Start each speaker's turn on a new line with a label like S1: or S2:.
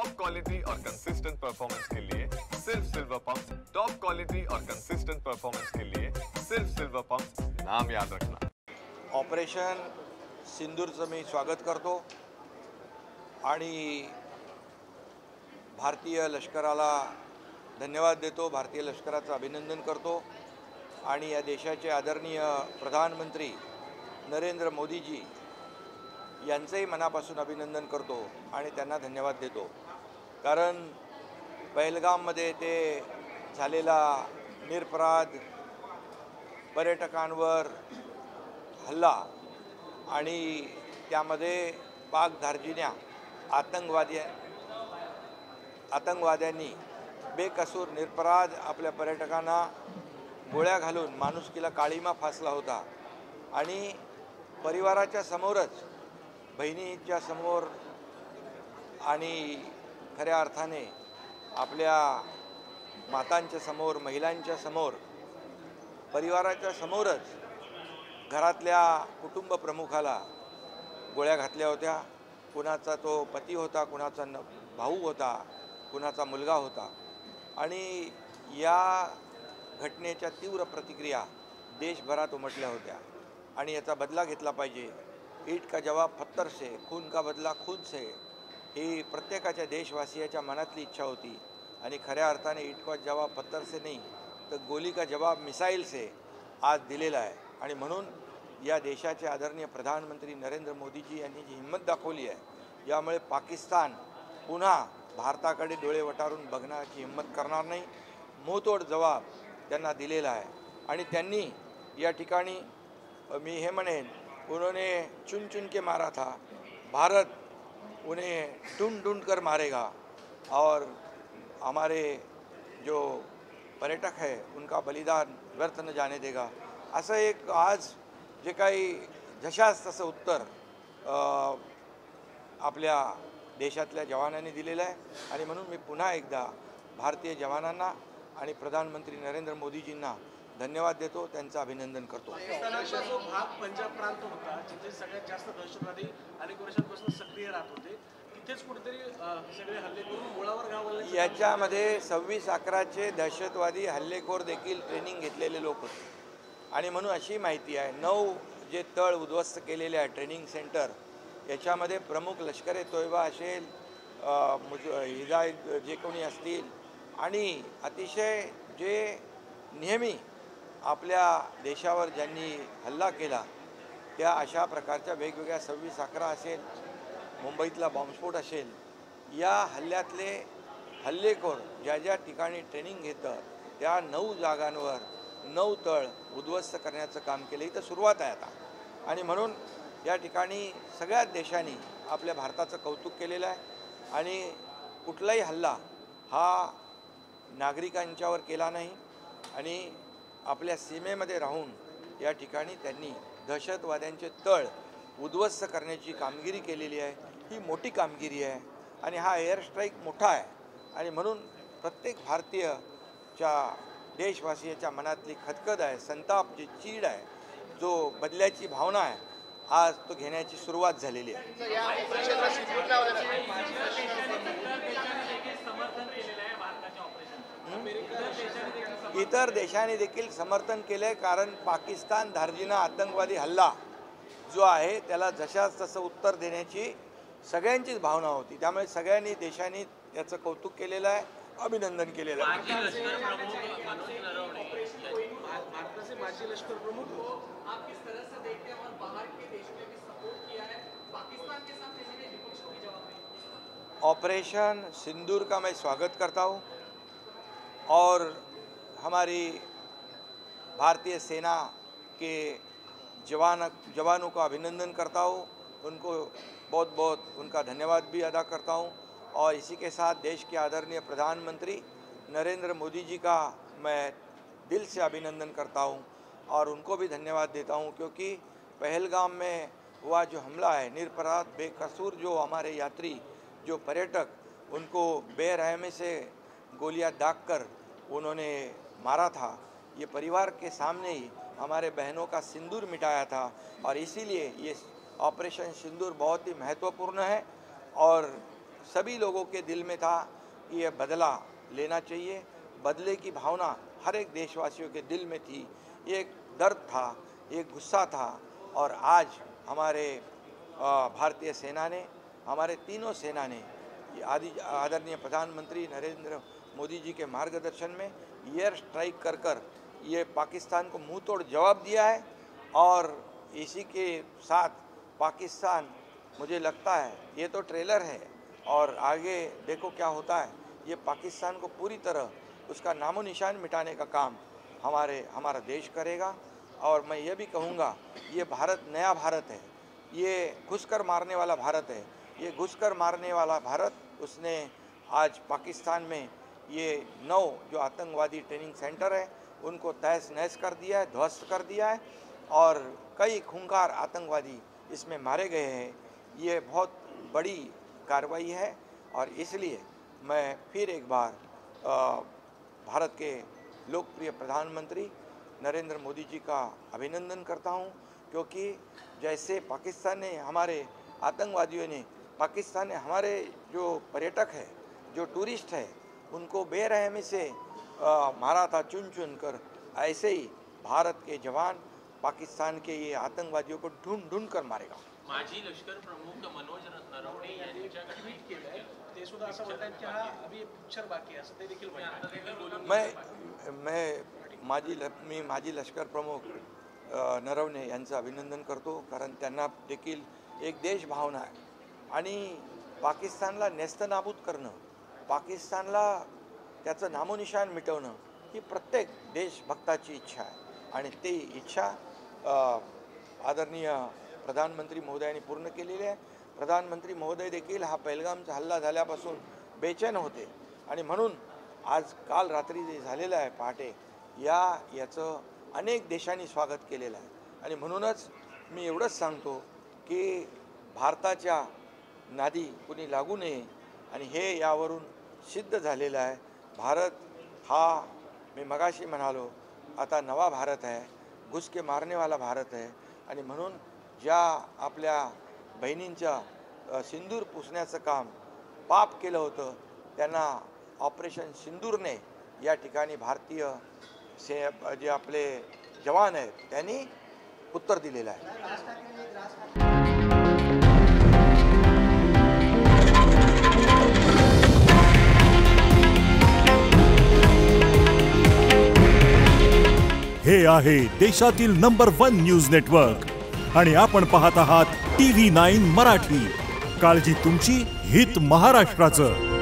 S1: Top quality और consistent performance के लिए सिर्फ सिल्वर पंप। टॉप क्वालिटी और कंसिस्टेंट परफॉर्मेंस के लिए सिर्फ सिल्वर पंप, नाम याद रखना।
S2: ऑपरेशन सिंदूरचं मी स्वागत करतो आणि भारतीय लष्कराला धन्यवाद देतो, भारतीय लष्कराचं अभिनंदन करतो आणि या देशाचे आदरणीय प्रधानमंत्री नरेंद्र मोदीजी यांचंही मनापासून अभिनंदन करतो आणि त्यांना धन्यवाद देतो। कारण पहलगाममध्ये ते झालेला निरपराध पर्यटकांवर हल्ला आणि त्यामध्ये पाक धार्जिण्या आतंकवाद्यांनी बेकसूर निरपराध आपल्या पर्यटकांना गोळ्या घालून माणुसकीला काळीमा फासला होता आणि परिवाराच्या समोरच, बहिणीच्या समोर आणि खऱ्या अर्थाने आपल्या मातांच्या समोर, महिलांच्या समोर, परिवाराच्या समोरच घरातल्या कुटुंब प्रमुखाला गोळ्या घातल्या होत्या। कुणाचा तो पती होता, कुणाचा भाऊ होता, कुणाचा मुलगा होता आणि या घटनेच्या तीव्र प्रतिक्रिया देशभरात उमटल्या होत्या आणि याचा बदला घेतला पाहिजे। ईट का जवाब पत्थर से, खून का बदला खून से, ही प्रत्येकाच्या देशवासियाच्या मनातली इच्छा होती आणि खऱ्या अर्थाने ईट का जवाब पत्थर से नाही तर गोली का जवाब मिसाईल से आज दिलेला आहे। आणि म्हणून या देशाचे आदरणीय प्रधानमंत्री नरेंद्र मोदीजी यांनी जी हिंमत दाखवली आहे, यामुळे पाकिस्तान पुन्हा भारताकडे डोळे वटारून बघण्याची हिंमत करणार नाही। मुंहतोड जवाब त्यांना दिलेला आहे आणि त्यांनी या ठिकाणी मी हे म्हणेन, उन्होंने चुन चुन के मारा था, भारत उन्हें ढूंढ ढूंढ कर मारेगा और हमारे जो पर्यटक है उनका बलिदान व्यर्थ न जाने देगा। असं एक आज जे काही जशास तसं उत्तर आपल्या देशातल्या जवानांनी दिलेलं आहे आणि म्हणून मी पुन्हा एकदा भारतीय जवानांना आणि प्रधानमंत्री नरेंद्र मोदीजींना धन्यवाद देतो, त्यांचं अभिनंदन करतो।
S3: पाकिस्तानाचा जो भाग पंजाब प्रांत होता, जिथे सगळ्यात जास्त दहशतवादी अनेक वर्षांपासून सक्रिय राहत होते, तिथेच कुठेतरी सगळे हल्ले करून मुळावर घाव घालण्याचं
S2: याच्यामध्ये 26/11चे दहशतवादी हल्लेखोर देखील ट्रेनिंग घेतलेले लोक होते आणि म्हणून अशी माहिती आहे 9 जे तळ उद्ध्वस्त केलेले आहे ट्रेनिंग सेंटर, याच्यामध्ये प्रमुख लष्कर-ए तोयबा असेल, हिदायत जे कोणी असतील आणि अतिशय जे नेहमी आपल्या देशावर ज्यांनी हल्ला केला त्या अशा प्रकारच्या वेगवेगळ्या 26/11 असेल, मुंबईतला बॉम्बस्फोट असेल, या हल्ल्यातले हल्लेखोर ज्या ज्या ठिकाणी ट्रेनिंग घेतं त्या 9 जागांवर 9 तळ उद्ध्वस्त करण्याचं काम केलं। इथं सुरुवात आहे आता आणि म्हणून या ठिकाणी सगळ्याच देशांनी आपल्या भारताचं कौतुक केलेलं आहे आणि कुठलाही हल्ला हा नागरिकांच्यावर केला नाही आणि आपल्या सीमेमध्ये राहून या ठिकाणी त्यांनी दहशतवाद्यांचे तळ उद्ध्वस्त करण्याची कामगिरी केलेली आहे। ही मोठी कामगिरी आहे आणि हा एअर स्ट्राईक मोठा आहे आणि म्हणून प्रत्येक भारतीयच्या देशवासियाच्या मनातली खदखद आहे, संताप, जी चीड आहे, जो बदल्याची भावना आहे, आज तो घेण्याची सुरुवात झालेली आहे। इतर देशांनी देखील समर्थन केले, कारण पाकिस्तान धार्जिना आतंकवादी हल्ला जो आहे त्याला जशास तसं उत्तर देण्याची सगळ्यांचीच भावना होती, त्यामुळे सगळ्यांनी देशांनी याचं कौतुक केलेलं आहे, अभिनंदन केलेलं आहे।
S3: भारताचे माजी लष्कर प्रमुख
S4: आप किस तरह से देखते हैं और बाहर के देशों ने भी सपोर्ट किया है पाकिस्तान के साथ, किसी ने विपक्ष को भी जवाब दिया।
S2: ऑपरेशन सिंदूर का मैं स्वागत करता हूँ और हमारी भारतीय सेना के जवानों का अभिनंदन करता हूँ, उनको बहुत बहुत उनका धन्यवाद भी अदा करता हूँ और इसी के साथ देश के आदरणीय प्रधानमंत्री नरेंद्र मोदी जी का मैं दिल से अभिनंदन करता हूँ और उनको भी धन्यवाद देता हूँ, क्योंकि पहलगाम में हुआ जो हमला है, निरपराध बेकसूर जो हमारे यात्री, जो पर्यटक, उनको बेरहमी से गोलियां दागकर उन्होंने मारा था। ये परिवार के सामने ही हमारे बहनों का सिंदूर मिटाया था और इसीलिए ये ऑपरेशन सिंदूर बहुत ही महत्वपूर्ण है और सभी लोगों के दिल में था कि ये बदला लेना चाहिए। बदले की भावना हर एक देशवासियों के दिल में थी। ये एक दर्द था, एक गुस्सा था। और आज हमारे भारतीय सेना ने, हमारे तीनों सेना ने आदरणीय प्रधानमंत्री नरेंद्र मोदी जी के मार्गदर्शन में एयर स्ट्राइक कर ये पाकिस्तान को मुंह तोड़ जवाब दिया है। और इसी के साथ पाकिस्तान, मुझे लगता है ये तो ट्रेलर है और आगे देखो क्या होता है। ये पाकिस्तान को पूरी तरह उसका नामो निशान मिटाने का काम हमारा देश करेगा। और मैं ये भी कहूँगा, ये भारत नया भारत है, ये घुसकर मारने वाला भारत है। ये घुसकर मारने वाला भारत उसने आज पाकिस्तान में ये 9 जो आतंकवादी ट्रेनिंग सेंटर है उनको तहस नहस कर दिया है, ध्वस्त कर दिया है। और कई खूंखार आतंकवादी इसमें मारे गए हैं। ये बहुत बड़ी कार्रवाई है। और इसलिए मैं फिर एक बार भारत के लोकप्रिय प्रधानमंत्री नरेंद्र मोदी जी का अभिनंदन करता हूं, क्योंकि जैसे पाकिस्तान ने हमारे जो पर्यटक है, जो टूरिस्ट है, उनको बेरहमी से मारा था चुन कर, ऐसे ही भारत के जवान पाकिस्तान के ये आतंकवादियों को ढूंढ कर मारेगा।
S5: माजी लष्कर प्रमुख मनोज नरवणे यांनी ट्विट केलंय,
S3: ते सुद्धा असं म्हणतात की हा अभी पिक्चर बाकी आहे असं ते देखील म्हणतात।
S2: मी माजी लष्कर प्रमुख नरवणे यांचं अभिनंदन करतो, कारण त्यांना देखील एक देशभावना आहे। आणि पाकिस्तानला नेस्तनाबूत करणं, पाकिस्तानला त्याचं नामोनिशान मिटवणं ही प्रत्येक देशभक्ताची इच्छा आहे। आणि ती इच्छा आदरणीय प्रधानमंत्री महोदयांनी पूर्ण केलेली आहे। प्रधानमंत्री महोदय देखील हा पहलगामचा हल्ला झाल्यापासून बेचैन होते आणि म्हणून काल रात्री जे झालेलं आहे पहाटे, याचं अनेक देशांनी स्वागत केलेलं आहे। आणि म्हणूनच मी एवढंच सांगतो की भारताच्या नादी कुणी लागू नये। आणि हे यावरून सिद्ध झालेलं आहे। भारत हा, मी मगाशी म्हणालो, आता नवा भारत आहे, घुस के मारने वाला भारत आहे। आणि म्हणून ज्या आपल्या बहिणींच्या सिंदूर पुसण्याचं काम पाप केलं होतं, त्यांना ऑपरेशन सिंदूरने या ठिकाणी भारतीय जे आपले जवान आहेत त्यांनी उत्तर दिलेलं आहे।
S6: हे आहे देशातील नंबर 1 न्यूज नेटवर्क आणि आपण पाहत आहात TV9 मराठी। काळजी तुमची, हित महाराष्ट्राचं।